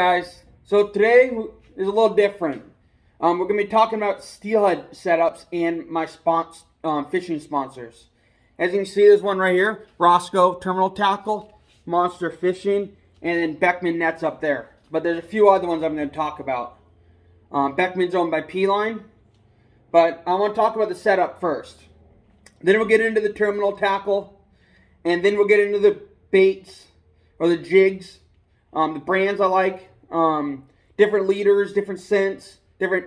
Guys, so today is a little different. We're going to be talking about steelhead setups and my fishing sponsors. As you can see, there's one right here, Roscoe Terminal Tackle, Monster Fishing, and then Beckman Nets up there. But there's a few other ones I'm going to talk about. Beckman's owned by P-Line, but I want to talk about the setup first. Then we'll get into the Terminal Tackle, and then we'll get into the baits or the jigs, the brands I like, different leaders, different scents, different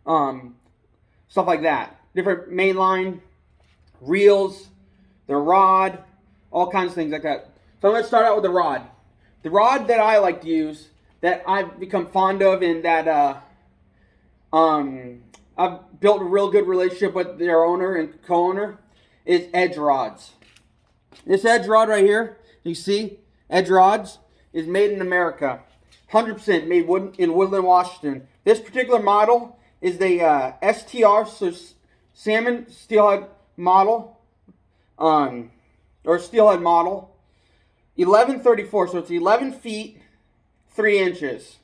stuff like that. Different mainline, reels, the rod, all kinds of things like that. So I'm going to start out with the rod. The rod that I like to use, that I've become fond of, and that I've built a real good relationship with their owner and co-owner, is Edge rods. This Edge rod right here, you see, Edge rods, is made in America. 100% made in Woodland, Washington. This particular model is the STR, so Salmon Steelhead model, or Steelhead model. 1134, so it's 11 feet, 3 inches.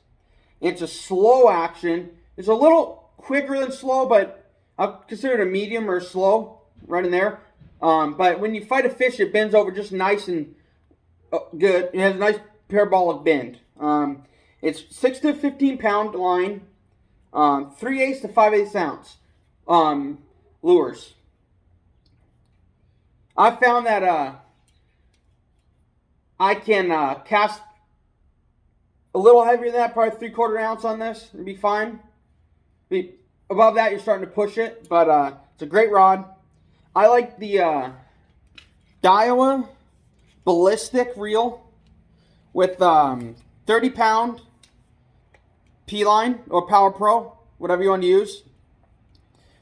It's a slow action. It's a little quicker than slow, but I'll consider it a medium or slow, right in there. But when you fight a fish, it bends over just nice and good. It has a nice parabolic bend. It's 6 to 15 pound line, 3/8 to 5/8 ounce lures. I found that I can cast a little heavier than that, probably 3/4 ounce on this. It'd be fine. Above that, you're starting to push it, but it's a great rod. I like the Daiwa ballistic reel with 30 pound P-Line or Power Pro, whatever you want to use.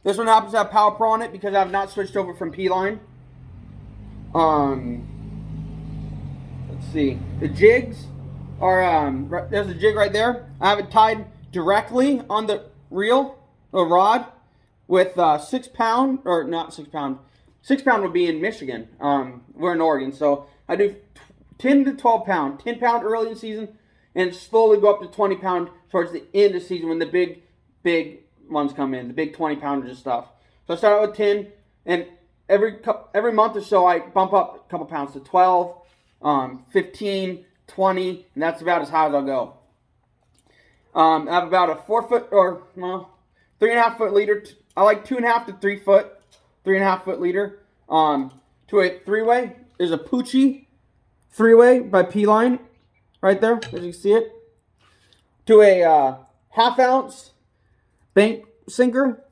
This one happens to have Power Pro on it because I have not switched over from P-Line. Let's see. The jigs are, there's a jig right there. I have it tied directly on the reel or rod with 6 pound, or not 6 pound. 6 pound would be in Michigan. We're in Oregon, so I do 10 to 12 pound. 10 pound early in the season, and slowly go up to 20 pound towards the end of the season when the big ones come in, the big 20 pounders and stuff. So I start out with 10, and every month or so I bump up a couple pounds to 12, 15, 20, and that's about as high as I'll go. I have about a 4 foot, or 3.5 foot leader. I like 2.5 to 3 foot, 3.5 foot leader. To a 3-way. There's a Poochie 3-way by P-Line right there, as you can see it. To a 1/2 ounce bank sinker.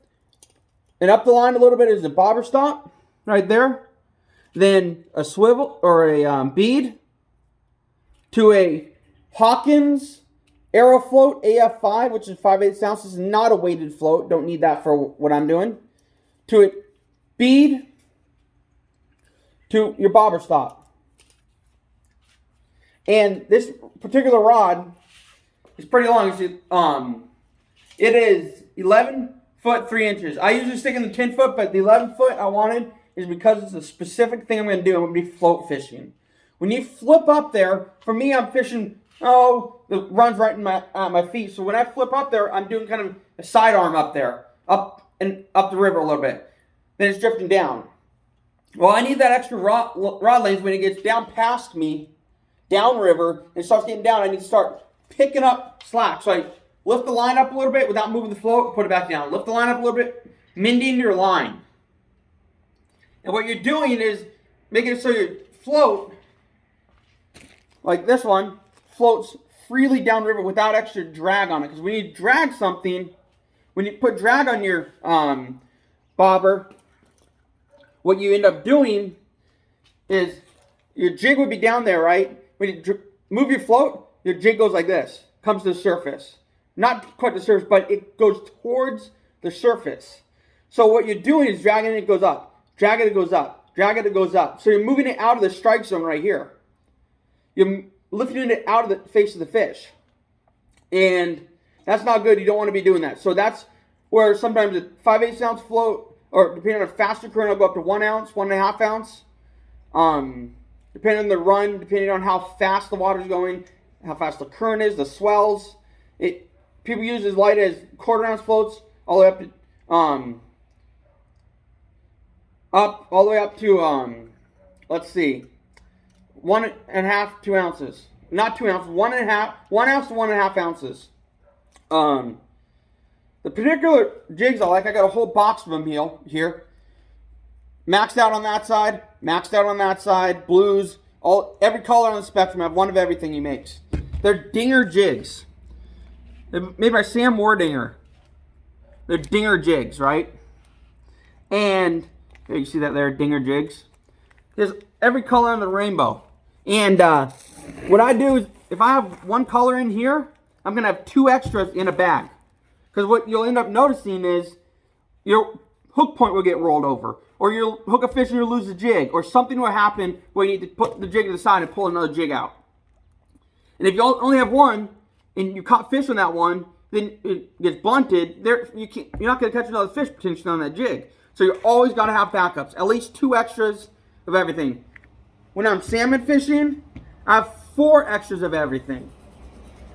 And up the line a little bit is a bobber stop right there. Then a swivel or a bead. To a Hawkins Aero Float AF5, which is 5/8 ounces, not a weighted float. Don't need that for what I'm doing. To a bead. To your bobber stop. And this particular rod is pretty long. It is 11 foot 3 inches. I usually stick in the 10 foot, but the 11 foot I wanted is because it's a specific thing I'm going to do. I'm going to be float fishing. When you flip up there, for me, I'm fishing, the run's right at my feet. So when I flip up there, I'm doing kind of a sidearm up there, up the river a little bit. Then it's drifting down. Well, I need that extra rod length when it gets down past me, downriver, and starts getting down. I need to start picking up slack. So I lift the line up a little bit without moving the float, put it back down. Lift the line up a little bit, mending your line. And what you're doing is making it so your float, like this one, floats freely downriver without extra drag on it. Because when you drag something, when you put drag on your bobber, what you end up doing is your jig would be down there, right? When you move your float, your jig goes like this, comes to the surface. Not quite the surface, but it goes towards the surface. So what you're doing is dragging it, it goes up. Drag it, it goes up. Drag it, it goes up. So you're moving it out of the strike zone right here. You're lifting it out of the face of the fish. And that's not good. You don't want to be doing that. So that's where sometimes a 5/8 ounce float, or depending on a faster current, I'll go up to 1 ounce, 1.5 ounce. Depending on the run, depending on how fast the water's going, how fast the current is, the swells. People use as light as 1/4 ounce floats all the way up to all the way up to let's see, 1.5, 2 ounces. Not 2 ounces, 1.5, 1 ounce to 1.5 ounces. The particular jigs I like, I got a whole box of them here. Maxed out on that side, maxed out on that side, blues, every color on the spectrum. I have one of everything he makes. They're Dinger jigs. They're made by Sam Wardinger. They're Dinger jigs, right? And you see that there, Dinger jigs. There's every color in the rainbow. And what I do is, if I have one color in here, I'm going to have 2 extras in a bag. Because what you'll end up noticing is your hook point will get rolled over. Or you'll hook a fish and you'll lose the jig. Or something will happen where you need to put the jig to the side and pull another jig out. And if you only have one, and you caught fish on that one, then it gets blunted, you're not going to catch another fish potentially on that jig. So you always got to have backups. At least 2 extras of everything. When I'm salmon fishing, I have 4 extras of everything.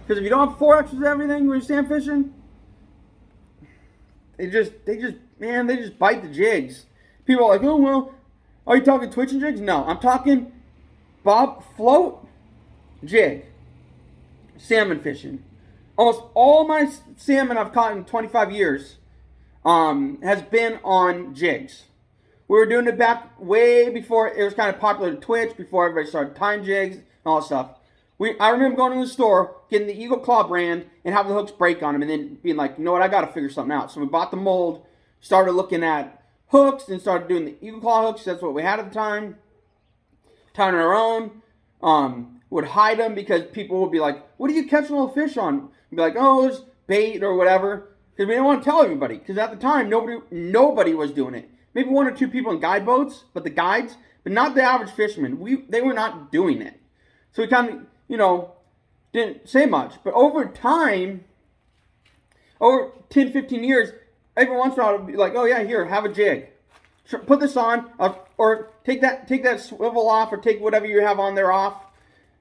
Because if you don't have 4 extras of everything when you're salmon fishing, they just bite the jigs. People are like, oh, well, are you talking twitching jigs? No, I'm talking bob, float, jig, salmon fishing. Almost all my salmon I've caught in 25 years has been on jigs. We were doing it back way before it was kind of popular to Twitch, before everybody started tying jigs and all that stuff. I remember going to the store, getting the Eagle Claw brand, and having the hooks break on them, and then being like, you know what, I got to figure something out. So we bought the mold, started looking at hooks, and started doing the Eagle Claw hooks. That's what we had at the time. Tying our own. Would hide them because people would be like, what are you catching all the fish on? We'd be like, oh, it's bait or whatever. Because we didn't want to tell everybody. Because at the time, nobody was doing it. Maybe 1 or 2 people in guide boats, but not the average fisherman. They were not doing it. So we kind of, didn't say much. But over time, over 10, 15 years, every once in a while, I'd be like, oh yeah, here, have a jig. Put this on, or take that swivel off, or take whatever you have on there off.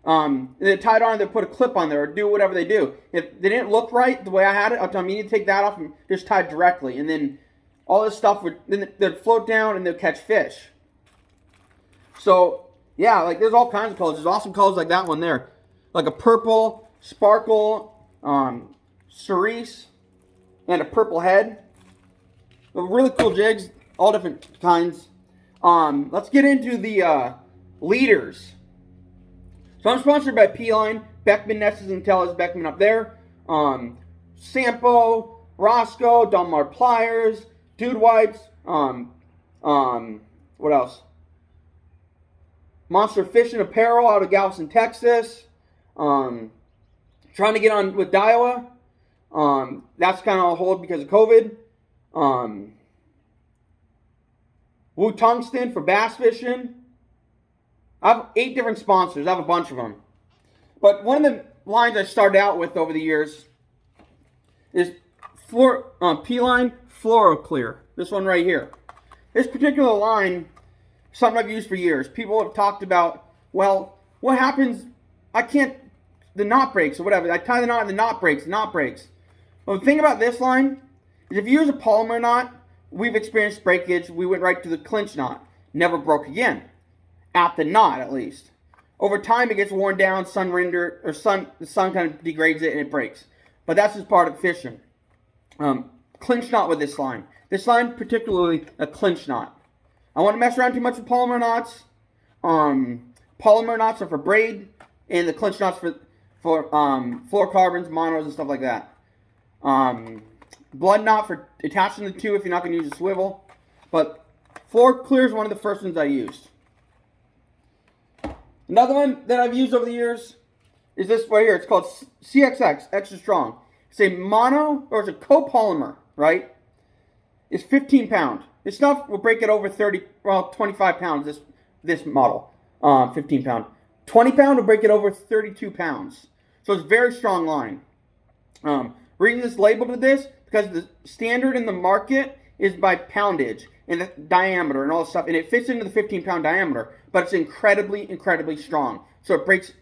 And they tie it on, they put a clip on there, or do whatever they do. If they didn't look right the way I had it, I'll tell them, you need to take that off and just tie it directly. And then all this stuff they'd float down and they'll catch fish. So, yeah, like there's all kinds of colors. There's awesome colors like that one there. Like a purple, sparkle, cerise, and a purple head. Really cool jigs, all different kinds. Let's get into the leaders. So I'm sponsored by P-Line, Beckman, Nesses, and Tellers, Beckman up there. Sampo, Roscoe, Dunmar Pliers, Dude Wipes, what else? Monster Fishing Apparel out of Galveston, Texas. Trying to get on with Daiwa. That's kind of on hold because of COVID. Wu Tungsten for bass fishing. I have 8 different sponsors. I have a bunch of them. But one of the lines I started out with over the years is P-Line Fluoro Clear. This one right here. This particular line, something I've used for years. People have talked about, well, what happens, the knot breaks or whatever. I tie the knot and the knot breaks, Well, the thing about this line is if you use a polymer knot, we've experienced breakage. We went right to the clinch knot. Never broke again. At the knot, at least. Over time, it gets worn down, the sun kind of degrades it and it breaks. But that's just part of fishing. Clinch knot with this line. This line, particularly a clinch knot. I want to mess around too much with polymer knots. Polymer knots are for braid, and the clinch knots for fluorocarbons, monos, and stuff like that. Blood knot for attaching the two if you're not going to use a swivel. But Fluoro Clear is one of the first ones I used. Another one that I've used over the years is this right here. It's called CXX, Extra Strong. It's a mono, or it's a copolymer, right? It's 15 pound. This stuff will break it over 25 pounds, this model, 15 pound. 20 pound will break it over 32 pounds. So it's a very strong line. Reading this label to this, because the standard in the market is by poundage and the diameter and all this stuff, and it fits into the 15 pound diameter, but it's incredibly, incredibly strong. So it breaks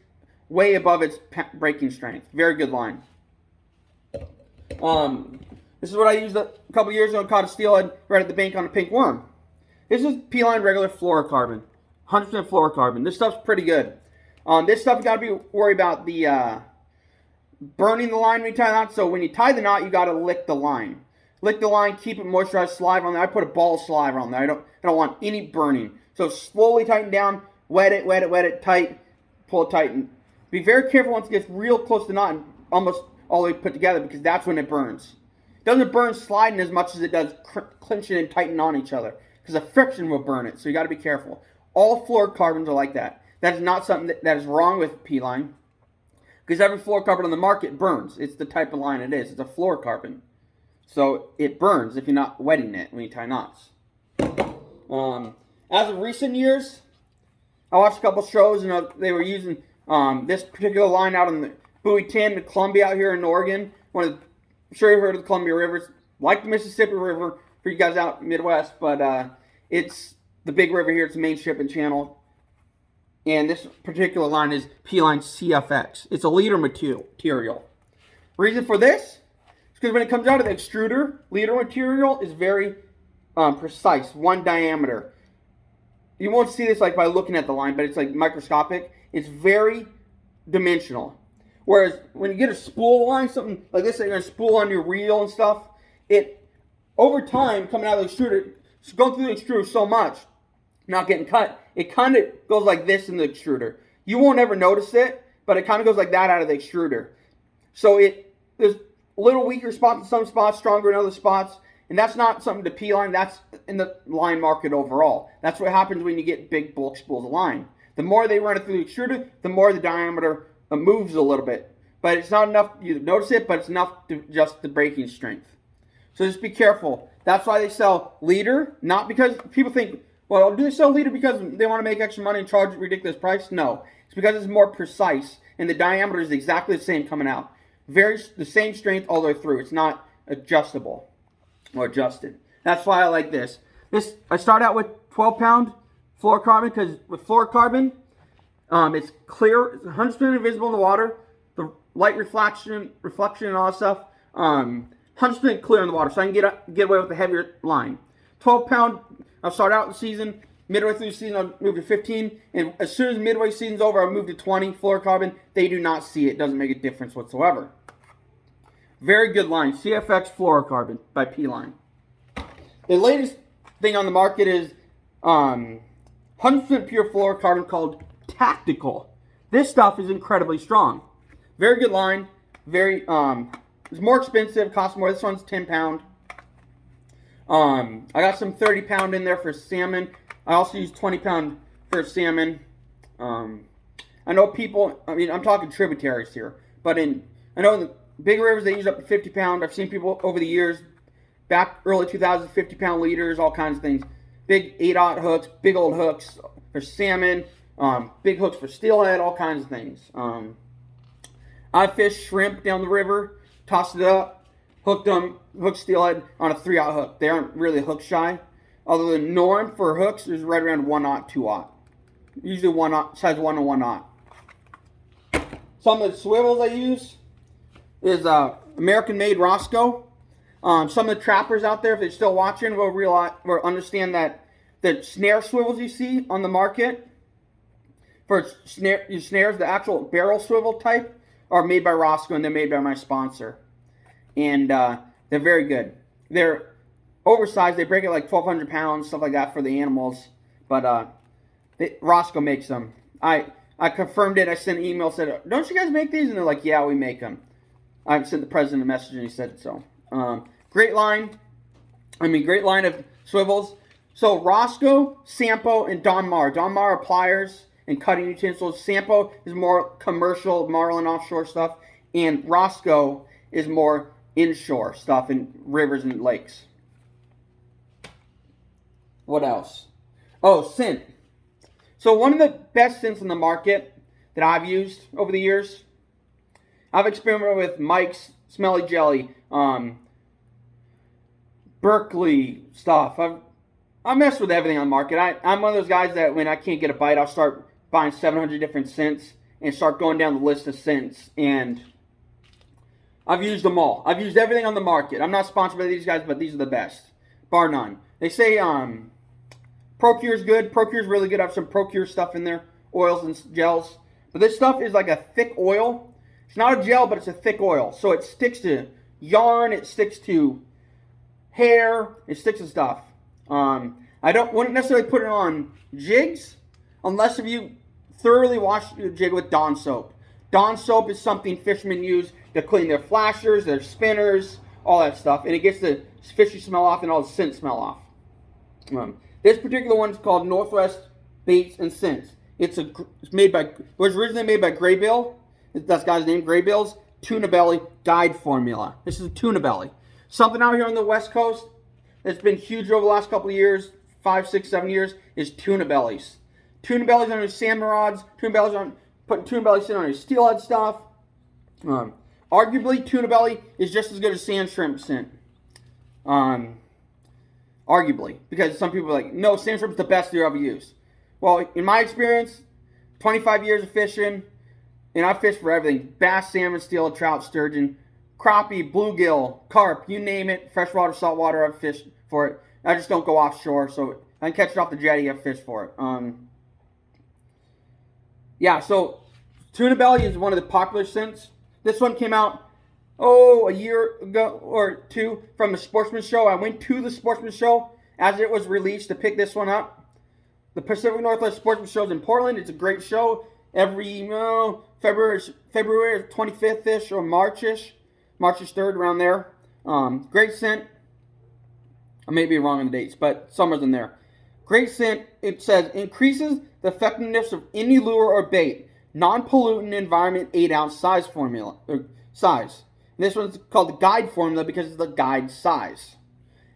way above its breaking strength. Very good line. This is what I used a couple years ago. Caught a steelhead right at the bank on a pink worm. This is P-line regular fluorocarbon, 100% fluorocarbon. This stuff's pretty good. This stuff you gotta be worried about the burning the line when you tie the knot. So when you tie the knot, you gotta lick the line. Lick the line, keep it moisturized, saliva on there. I put a ball of saliva on there. I don't want any burning. So slowly tighten down, wet it tight, pull it tight. And be very careful once it gets real close to the knot and almost all the way put together, because that's when it burns. It doesn't burn sliding as much as it does clinching and tightening on each other, because the friction will burn it. So you got to be careful. All fluorocarbons are like that. That is not something that is wrong with P-line, because every fluorocarbon on the market burns. It's the type of line it is. It's a fluorocarbon. So it burns if you're not wetting it when you tie knots. As of recent years, I watched a couple shows and they were using this particular line out on the Buoy 10, the Columbia out here in Oregon. I'm sure you've heard of the Columbia River. It's like the Mississippi River for you guys out Midwest, but it's the big river here. It's the main shipping channel. And this particular line is P-line CFX. It's a leader material. Reason for this is because when it comes out of the extruder, leader material is very precise, one diameter. You won't see this like by looking at the line, but it's like microscopic. It's very dimensional. Whereas when you get a spool line, something like this, you're going to spool on your reel and stuff, it, over time, coming out of the extruder, it's going through the extruder so much, not getting cut, it kind of goes like this in the extruder. You won't ever notice it, but it kind of goes like that out of the extruder. So there's little weaker spots in some spots, stronger in other spots. And that's not something to P-line. That's in the line market overall. That's what happens when you get big bulk spools of line. The more they run it through the extruder, the more the diameter moves a little bit. But it's not enough you notice it, but it's enough to just the breaking strength. So just be careful. That's why they sell leader. Not because people think, well, do they sell leader because they want to make extra money and charge a ridiculous price? No. It's because it's more precise and the diameter is exactly the same coming out. The same strength all the way through. It's not adjustable or adjusted. That's why I like this. I start out with 12-pound fluorocarbon, because with fluorocarbon, it's clear, it's 100% invisible in the water. The light reflection and all that stuff, 100% clear in the water, so I can get away with a heavier line. 12-pound, I'll start out the season, midway through the season, I'll move to 15, and as soon as midway season's over, I'll move to 20 fluorocarbon. They do not see it. It doesn't make a difference whatsoever. Very good line, CFX fluorocarbon by P-line. The latest thing on the market is 100% pure fluorocarbon called Tactical. This stuff is incredibly strong. Very good line. Very it's more expensive, costs more. This one's 10-pound. I got some 30-pound in there for salmon. I also use 20-pound for salmon. I know people, I'm talking tributaries here, but I know in the big rivers, they use up to 50-pound. I've seen people over the years, back early 2000s, 50-pound leaders, all kinds of things. Big 8/0 hooks, big old hooks for salmon, big hooks for steelhead, all kinds of things. I fish shrimp down the river, tossed it up, hooked steelhead on a 3/0 hook. They aren't really hook shy. Although the norm for hooks is right around 1/0, 2/0. Usually 1/0, size 1 and 1/0. Some of the swivels I use is American-made Roscoe. Some of the trappers out there, if they're still watching, will understand that the snare swivels you see on the market for snares, the actual barrel swivel type, are made by Roscoe, and they're made by my sponsor. And they're very good. They're oversized. They break it like 1,200 pounds, stuff like that for the animals. But Roscoe makes them. I confirmed it. I sent an email, said, don't you guys make these? And they're like, yeah, we make them. I sent the president a message and he said so. Great line of swivels. So Roscoe, Sampo, and Don Mar. Don Mar are pliers and cutting utensils. Sampo is more commercial, marlin offshore stuff. And Roscoe is more inshore stuff in rivers and lakes. What else? Oh, scent. So one of the best scents in the market that I've used over the years, I've experimented with Mike's Smelly Jelly, Berkeley stuff. I mess with everything on the market. I'm one of those guys that when I can't get a bite, I'll start buying 700 different scents and start going down the list of scents. And I've used them all. I've used everything on the market. I'm not sponsored by these guys, but these are the best, bar none. They say ProCure is good. ProCure is really good. I have some ProCure stuff in there, oils and gels. But this stuff is like a thick oil. It's not a gel, but it's a thick oil. So it sticks to yarn. It sticks to hair. It sticks to stuff. I wouldn't necessarily put it on jigs unless if you thoroughly wash your jig with Dawn soap. Dawn soap is something fishermen use to clean their flashers, their spinners, all that stuff. And it gets the fishy smell off and all the scent smell off. This particular one is called Northwest Baits and Scents. It's was originally made by Graybill. That's guy's name, Graybill's Tuna Belly Guide Formula. This is a tuna belly. Something out here on the West Coast that's been huge over the last couple of years, 5, 6, 7 years, is tuna bellies. Tuna bellies on your salmon rods. Putting tuna bellies in on your steelhead stuff. Arguably, tuna belly is just as good as sand shrimp scent. Arguably, because some people are like, no, sand shrimp's the best you ever used. Well, in my experience, 25 years of fishing, and I fish for everything: bass, salmon, steelhead, trout, sturgeon, crappie, bluegill, carp, you name it. Freshwater, saltwater, I've fished for it. I just don't go offshore, so I can catch it off the jetty. I've fished for it. Yeah, so tuna belly is one of the popular scents. This one came out, a year ago or two from the Sportsman Show. I went to the Sportsman Show as it was released to pick this one up. The Pacific Northwest Sportsman Show is in Portland. It's a great show. Every February 25th-ish or March-ish. March 3rd, around there. Great scent. I may be wrong on the dates, but summer's in there. Great scent. It says, increases the effectiveness of any lure or bait. Non-pollutant environment 8-ounce size formula. Size. And this one's called the guide formula because it's the guide size.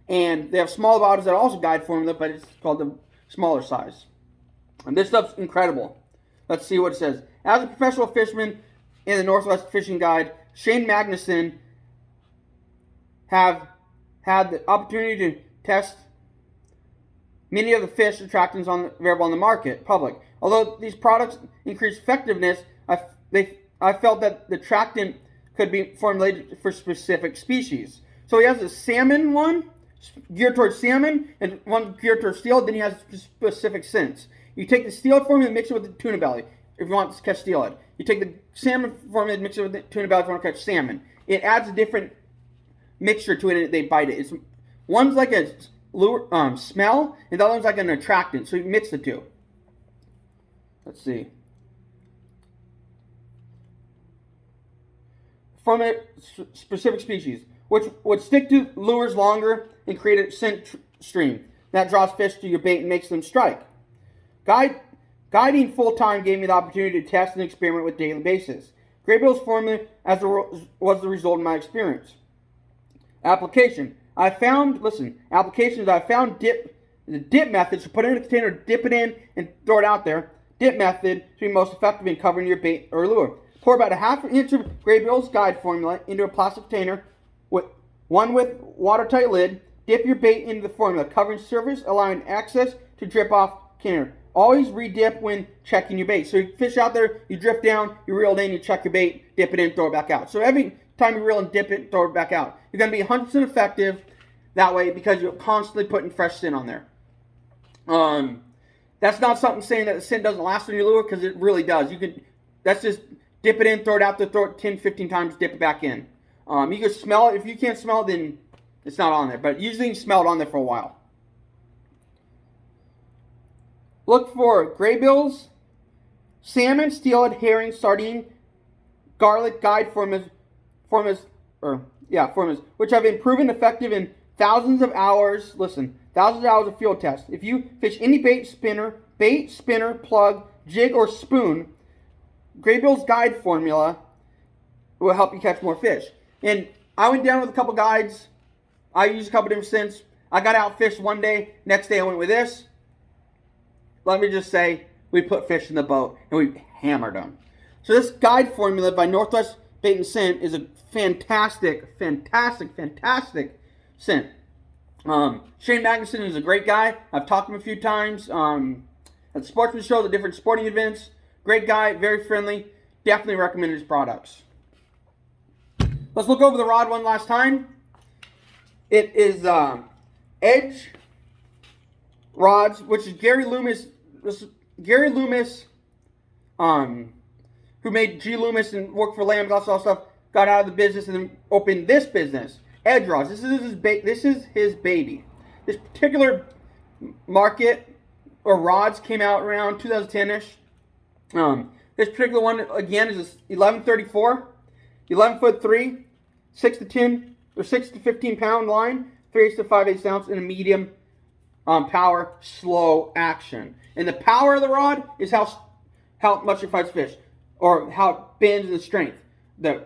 And they have small bottles that are also guide formula, but it's called the smaller size. And this stuff's incredible. Let's see what it says. As a professional fisherman in the Northwest Fishing Guide, Shane Magnuson have had the opportunity to test many of the fish attractants available on the market, public. Although these products increase effectiveness, I felt that the attractant could be formulated for specific species. So he has a salmon one, geared towards salmon, and one geared towards steelhead. Then he has specific scents. You take the steelhead formula and mix it with the tuna belly if you want to catch steelhead. You take the salmon formula and mix it with the tuna belly if you want to catch salmon. It adds a different mixture to it and they bite it. One's like a lure, smell, and the other one's like an attractant. So you mix the two. Let's see. From a specific species, which would stick to lures longer and create a scent stream that draws fish to your bait and makes them strike. Guiding full-time gave me the opportunity to test and experiment with daily basis. Graybill's formula was the result of my experience. Applications I found the dip method, so put it in a container, dip it in, and throw it out there. Dip method to be most effective in covering your bait or lure. Pour about a half an inch of Graybill's guide formula into a plastic container with watertight lid. Dip your bait into the formula, covering surface, allowing access to drip off container. Always re-dip when checking your bait. So you fish out there, you drift down, you reel it in, you check your bait, dip it in, throw it back out. So every time you reel and dip it, throw it back out. You're going to be 100% effective that way because you're constantly putting fresh scent on there. That's not something saying that the scent doesn't last on your lure, because it really does. That's just dip it in, throw it out there, throw it 10, 15 times, dip it back in. You can smell it. If you can't smell it, then it's not on there. But usually you can smell it on there for a while. Look for graybills, salmon, steelhead, herring, sardine, garlic guide formulas, which have been proven effective in thousands of hours. Listen, thousands of hours of field tests. If you fish any bait, spinner, plug, jig, or spoon, Graybill's guide formula will help you catch more fish. And I went down with a couple guides. I used a couple different scents. I got outfished one day. Next day I went with this. Let me just say, we put fish in the boat and we hammered them. So this guide formula by Northwest Bait and Scent is a fantastic scent. Shane Magnuson is a great guy. I've talked to him a few times at the Sportsman Show, the different sporting events. Great guy, very friendly. Definitely recommend his products. Let's look over the rod one last time. It is Edge rods, which is Gary Loomis, who made G. Loomis and worked for Lambs, all stuff, got out of the business and then opened this business, Edge rods. This is his baby. This particular market or rods came out around 2010ish. This particular one again is 1134, 11 foot 3, 6 to 10 or 6 to 15 pound line, 3/8 to 5/8 ounce, in a medium power, slow action. And the power of the rod is how much it fights fish, or how it bends in the strength. The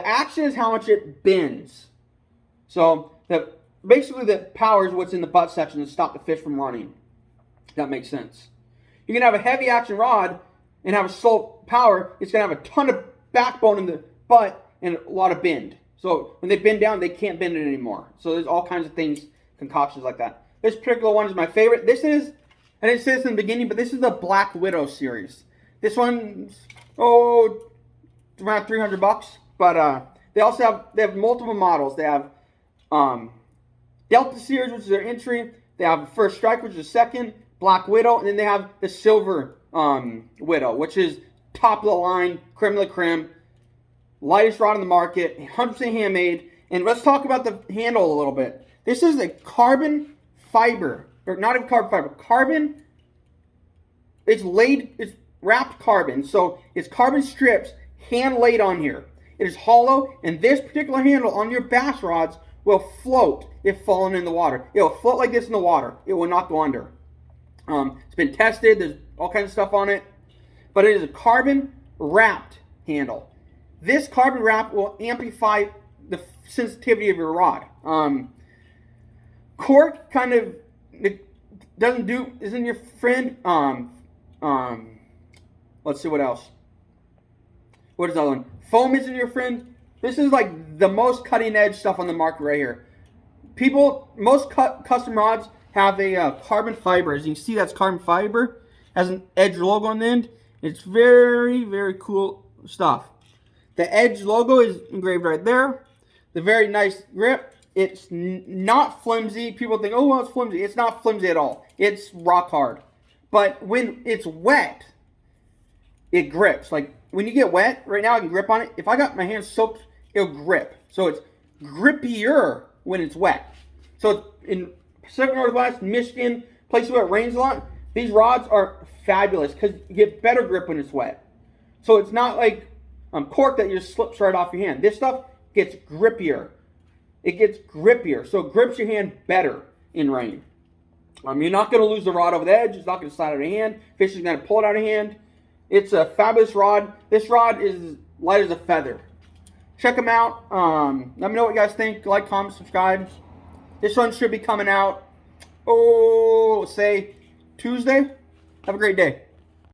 action is how much it bends. So basically the power is what's in the butt section to stop the fish from running. If that makes sense. You can have a heavy action rod and have a slow power. It's going to have a ton of backbone in the butt and a lot of bend. So when they bend down, they can't bend it anymore. So there's all kinds of things, concoctions like that. This particular one is my favorite. This is, I didn't say this in the beginning, but this is the Black Widow series. This one's, around $300. But they also have multiple models. They have Delta series, which is their entry. They have First Strike, which is second. Black Widow, and then they have the Silver Widow, which is top of the line, creme de la creme, lightest rod on the market, 100% handmade. And let's talk about the handle a little bit. This is a carbon fiber, or not even carbon fiber, carbon. It's wrapped carbon, so it's carbon strips hand laid on here. It is hollow, and this particular handle on your bass rods will float if fallen in the water. It will float like this in the water. It will not go under. It's been tested. There's all kinds of stuff on it. But it is a carbon wrapped handle. This carbon wrap will amplify the sensitivity of your rod. Cork kind of isn't your friend. Let's see what else. What is the other one? Foam isn't your friend. This is like the most cutting edge stuff on the market right here. Most custom rods have a carbon fiber. As you can see, that's carbon fiber. Has an Edge logo on the end. It's very, very cool stuff. The Edge logo is engraved right there. The very nice grip. It's not flimsy. People think, oh, well, it's flimsy. It's not flimsy at all. It's rock hard. But when it's wet, it grips. Like when you get wet, right now I can grip on it. If I got my hands soaked, it'll grip. So it's grippier when it's wet. So in Pacific Northwest, Michigan, places where it rains a lot, these rods are fabulous because you get better grip when it's wet. So it's not like cork that just slips right off your hand. This stuff gets grippier. It gets grippier, so it grips your hand better in rain. You're not going to lose the rod over the edge. It's not going to slide out of your hand. Fish is going to pull it out of your hand. It's a fabulous rod. This rod is light as a feather. Check them out. Let me know what you guys think. Like, comment, subscribe. This one should be coming out, say Tuesday. Have a great day.